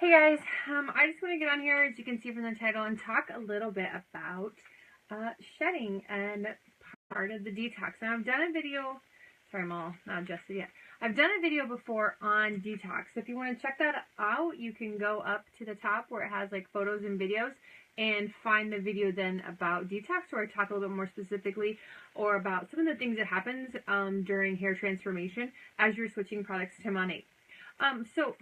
Hey guys, I just want to get on here, as you can see from the title, and talk a little bit about shedding and part of the detox. And I've done a video, sorry I'm all not adjusted yet. I've done a video before on detox. So if you want to check that out, you can go up to the top where it has like photos and videos and find the video then about detox, where I talk a little bit more specifically or about some of the things that happens during hair transformation as you're switching products to Monat. So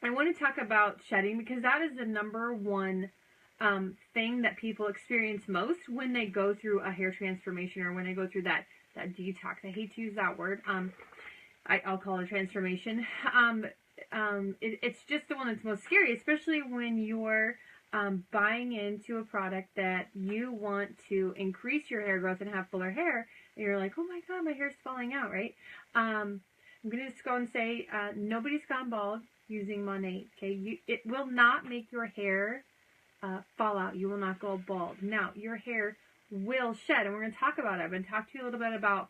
I want to talk about shedding because that is the number one thing that people experience most when they go through a hair transformation or when they go through that detox. I hate to use that word. I'll call it a transformation. It's just the one that's most scary, especially when you're buying into a product that you want to increase your hair growth and have fuller hair, and you're like, oh my god, my hair's falling out, right? I'm going to just go and say nobody's gone bald using Monat, okay? It will not make your hair fall out. You will not go bald. Now, your hair will shed, and we're going to talk about it. I'm going to talk to you a little bit about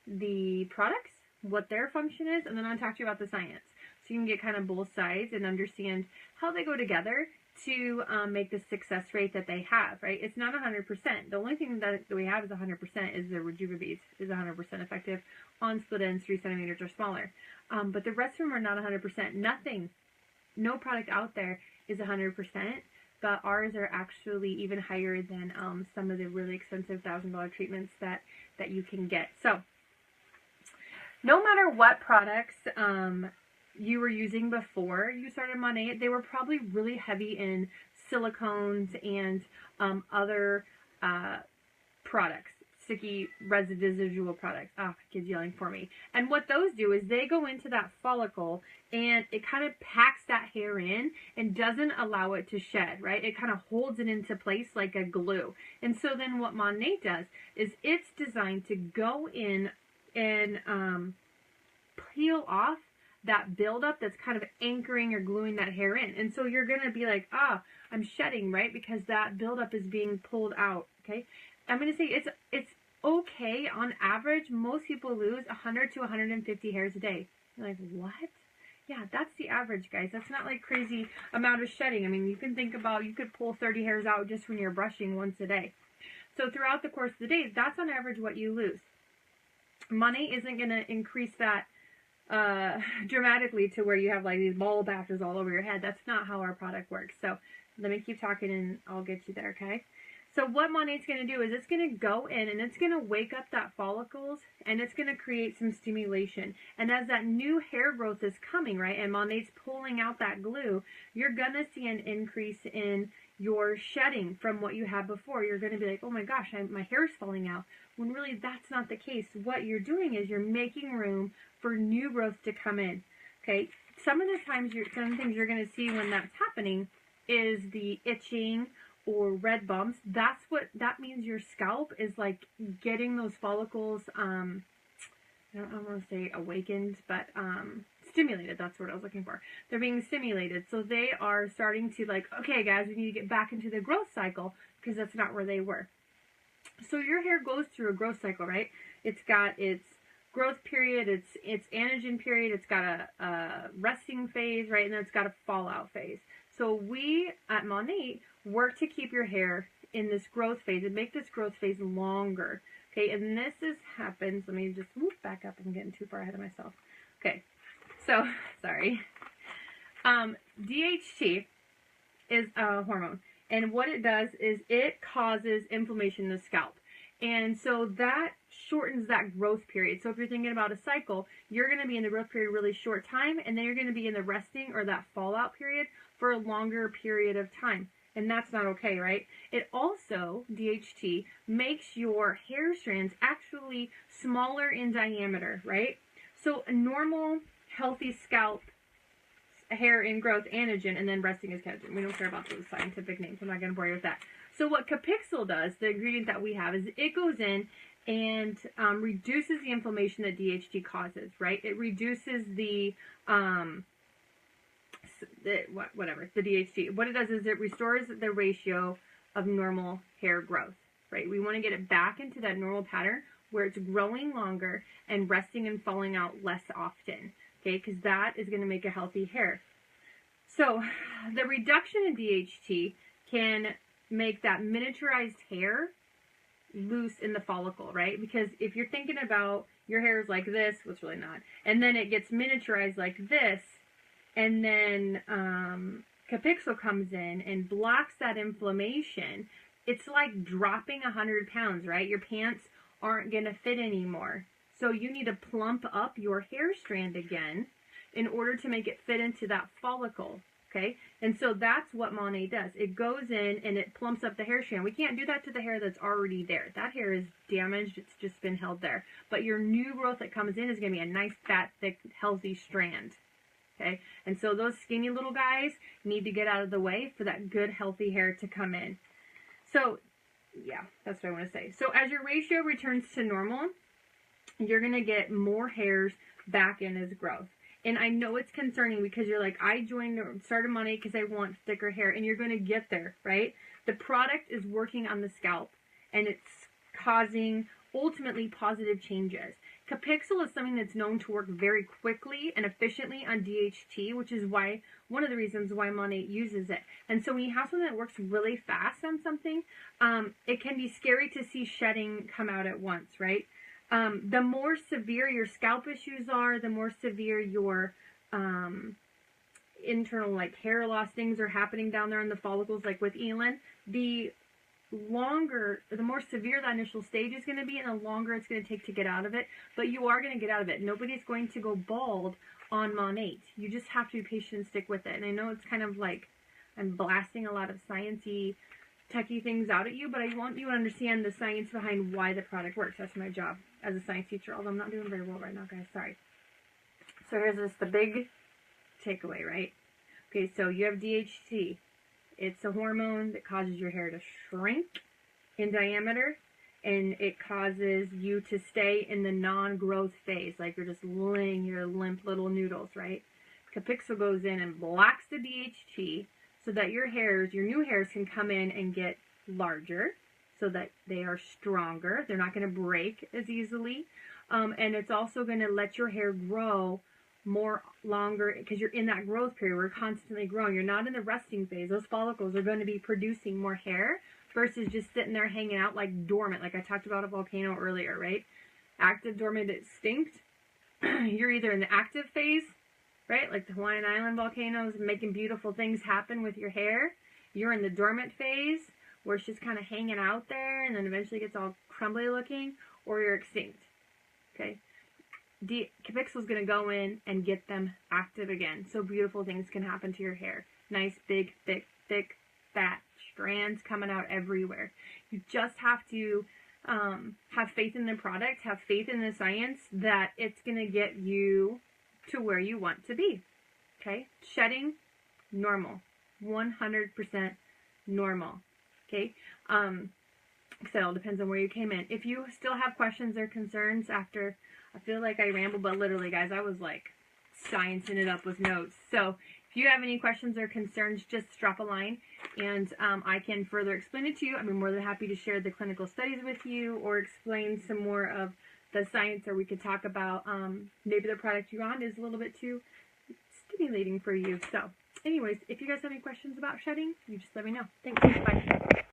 the products, what their function is, and then I'll talk to you about the science. So you can get kind of both sides and understand how they go together to make the success rate that they have, right? It's not 100%. The only thing that we have is 100% is the Rejuva is 100% effective on split ends 3 centimeters or smaller. But the rest of them are not 100%. Nothing, no product out there is 100%, but ours are actually even higher than some of the really expensive $1,000 treatments that you can get. So no matter what products you were using before you started Monat, they were probably really heavy in silicones and other products, sticky residual products. Ah, oh, kid's yelling for me. And what those do is they go into that follicle and it kind of packs that hair in and doesn't allow it to shed, right? It kind of holds it into place like a glue. And so then what Monat does is it's designed to go in and peel off that buildup that's kind of anchoring or gluing that hair in. And so you're going to be like, I'm shedding, right? Because that buildup is being pulled out, okay? I'm going to say it's okay. On average, most people lose 100 to 150 hairs a day. You're like, what? Yeah, that's the average, guys. That's not like crazy amount of shedding. I mean, you can think about, you could pull 30 hairs out just when you're brushing once a day. So throughout the course of the day, that's on average what you lose. Monat isn't going to increase that dramatically to where you have like these ball patches all over your head. That's not how our product works. So let me keep talking and I'll get you there, okay? So what Monat's going to do is it's going to go in and it's going to wake up that follicles and it's going to create some stimulation. And as that new hair growth is coming, right, and Monat's pulling out that glue, you're going to see an increase in your shedding from what you had before. You're going to be like, oh my gosh, my hair's falling out. When really that's not the case. What you're doing is you're making room for new growth to come in, okay? Some of the things you're going to see when that's happening is the itching or red bumps. That means your scalp is like getting those follicles, I don't want to say awakened, but stimulated. That's what I was looking for. They're being stimulated. So they are starting to like, okay guys, we need to get back into the growth cycle because that's not where they were. So your hair goes through a growth cycle, right? It's got its growth period, its anagen period, it's got a resting phase, right? And then it's got a fallout phase. So we at Monat work to keep your hair in this growth phase and make this growth phase longer. Okay, and this happens, let me just back up. I'm getting too far ahead of myself. Okay, so, sorry. DHT is a hormone. And what it does is it causes inflammation in the scalp. And so that shortens that growth period. So if you're thinking about a cycle, you're going to be in the growth period a really short time, and then you're going to be in the resting or that fallout period for a longer period of time. And that's not okay, right? It also, DHT, makes your hair strands actually smaller in diameter, right? So a normal, healthy scalp, hair in growth, anagen, and then resting is keratin. We don't care about those scientific names. I'm not going to bore you with that. So what Capixyl does, the ingredient that we have, is it goes in and reduces the inflammation that DHT causes, right? It reduces the DHT. What it does is it restores the ratio of normal hair growth, right? We want to get it back into that normal pattern where it's growing longer and resting and falling out less often, okay? Because that is going to make a healthy hair. So the reduction in DHT can make that miniaturized hair loose in the follicle, right? Because if you're thinking about your hair is like this, well, it's really not, and then it gets miniaturized like this, and then Capixyl comes in and blocks that inflammation. It's like dropping 100 pounds, right? Your pants aren't going to fit anymore. So you need to plump up your hair strand again in order to make it fit into that follicle, okay? And so that's what Monat does. It goes in and it plumps up the hair strand. We can't do that to the hair that's already there. That hair is damaged. It's just been held there. But your new growth that comes in is going to be a nice, fat, thick, healthy strand, okay? And so those skinny little guys need to get out of the way for that good, healthy hair to come in. So, yeah, that's what I want to say. So as your ratio returns to normal, you're going to get more hairs back in as growth. And I know it's concerning because you're like, I started Monat because I want thicker hair, and you're going to get there, right? The product is working on the scalp, and it's causing ultimately positive changes. Capixyl is something that's known to work very quickly and efficiently on DHT, which is why one of the reasons why Monat uses it. And so when you have something that works really fast on something, it can be scary to see shedding come out at once, right? The more severe your scalp issues are, the more severe your internal like hair loss things are happening down there in the follicles, like with Elin, the more severe that initial stage is going to be, and the longer it's going to take to get out of it. But you are going to get out of it. Nobody's going to go bald on Monat. You just have to be patient and stick with it. And I know it's kind of like I'm blasting a lot of sciencey, techie things out at you, but I want you to understand the science behind why the product works. That's my job as a science teacher, although I'm not doing very well right now, guys. Sorry. So here's just the big takeaway, right? Okay, so you have DHT. It's a hormone that causes your hair to shrink in diameter, and it causes you to stay in the non-growth phase, like you're just laying your limp little noodles, right? Capixyl goes in and blocks the DHT so that your new hairs can come in and get larger, so that they are stronger. They're not going to break as easily. And it's also going to let your hair grow more longer because you're in that growth period. We're constantly growing. You're not in the resting phase. Those follicles are going to be producing more hair versus just sitting there hanging out like dormant, like I talked about a volcano earlier, right? Active, dormant, extinct. You're either in the active phase, right? Like the Hawaiian Island volcanoes, making beautiful things happen with your hair. You're in the dormant phase where it's just kind of hanging out there and then eventually gets all crumbly looking, or you're extinct, okay? Capixyl is going to go in and get them active again, so beautiful things can happen to your hair. Nice, big, thick, fat strands coming out everywhere. You just have to have faith in the product, have faith in the science that it's going to get you to where you want to be, okay? Shedding, normal, 100% normal, okay? So it all depends on where you came in. If you still have questions or concerns after, I feel like I rambled, but literally, guys, I was like sciencing it up with notes. So if you have any questions or concerns, just drop a line and I can further explain it to you. I'd be more than happy to share the clinical studies with you or explain some more of the science, or we could talk about maybe the product you're on is a little bit too stimulating for you. So anyways, if you guys have any questions about shedding, you just let me know. Thanks. Bye.